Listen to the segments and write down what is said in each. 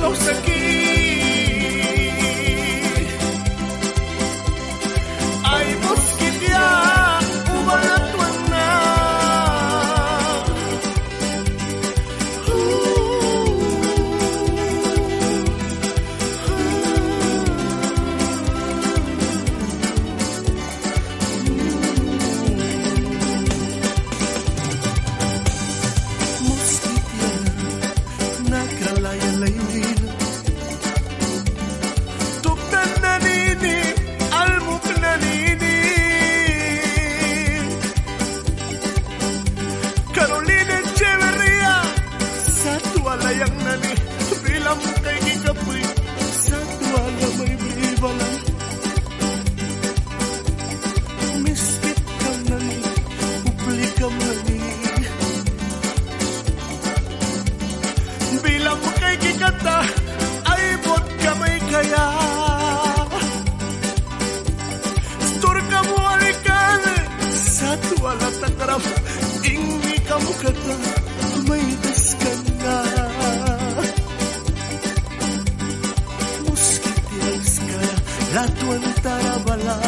close aquí. Ay, mosquitia, ubala tuana. Bilang mo kay kikata ay bot kamay kaya. Stor ka mo alikan sa tuwala takarap. Ingni ka mo kata may daskan na. Muskitias ka latuan tarabala.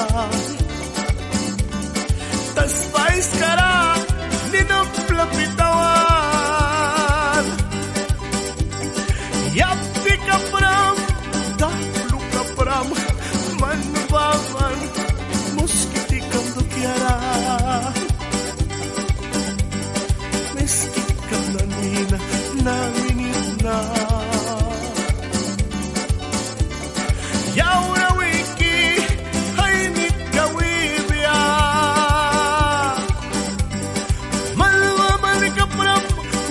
Tas pais kara ninaplapitawan. Yapti kapram, dahulu kapram, manbaman, muskiti kamdo kiara. Meskit kamnanina, naminina. Yaura wiki, hainit kawibya. Malwaman kapram,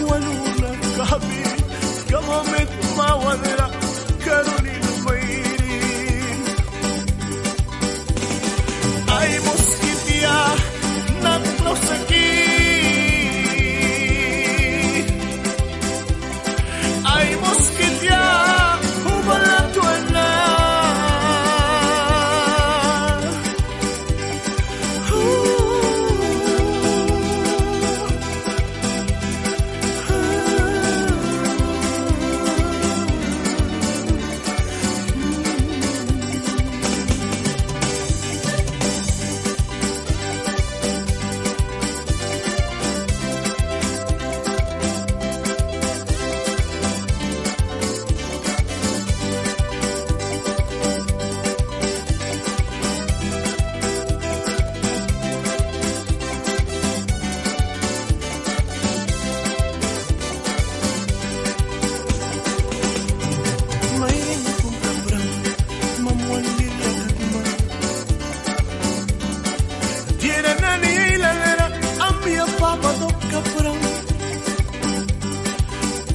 waluna kabi, gamamit mawadra Carolina Mayrin. Ay mosquitia naglaws aquí. Ay mosquitia humalatuan na.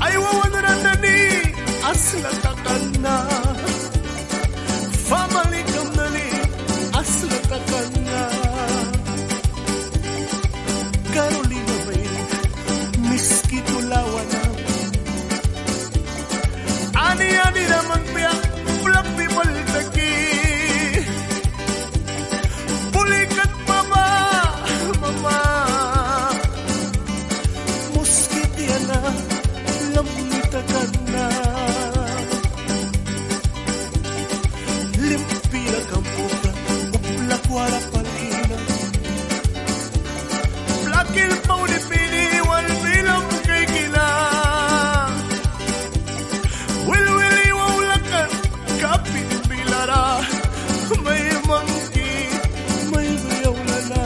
Ay wawanran na ni aslatakan na. Famalikam na ni aslatakan na. Carolina May miski tulawan na. Ani-ani naman piyak fluffy baltaki. Pulikat mama, mama. Muskitiana lamitakan na. Limpira kampuka uplakwara palina. Plakil paunipini wal bilang kay gila. Wilwili wawlakan kapin bilara. May mangki may bayawlala.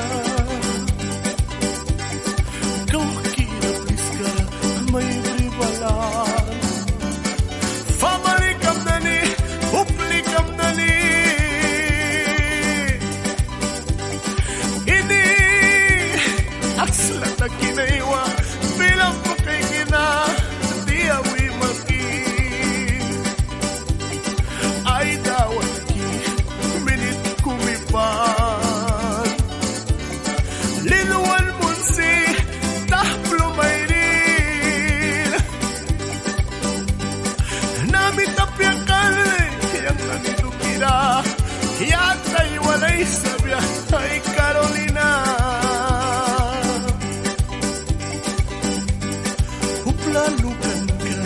Kawakira bliskara may bribala. Famalikam na ni uplikam na ni. Ini akslata kinaiwa bilang ko kay gina. Di awi maki. Ay dawat ki minit kumipan. Linuan munsi tahplo mayrin. Namitapyakan yang nandito kira. Yatay walay sabya ay Carolina. Uplalukan ka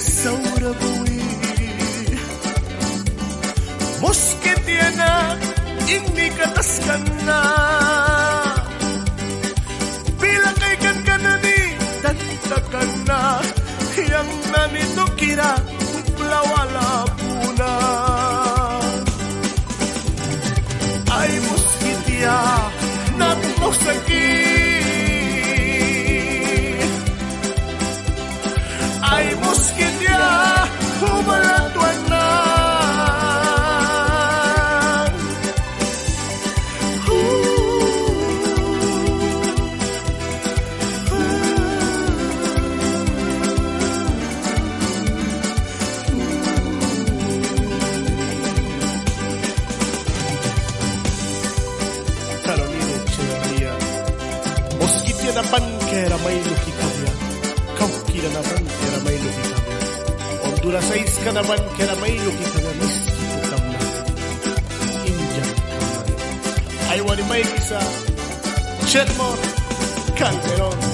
sa urabuin. Mosketiana ini kataskan na bilang kay kankanani tantakan na yang nanito kira plawala puna ay moskitia natmosaki ay moskitia humalatuan na naman kera may luki kanya Kaukira naman kera may luki kanya Honduras 6 ka naman kera may luki kanya Miski ko na Indian kamay Ay wani may isa Chetmore Calderon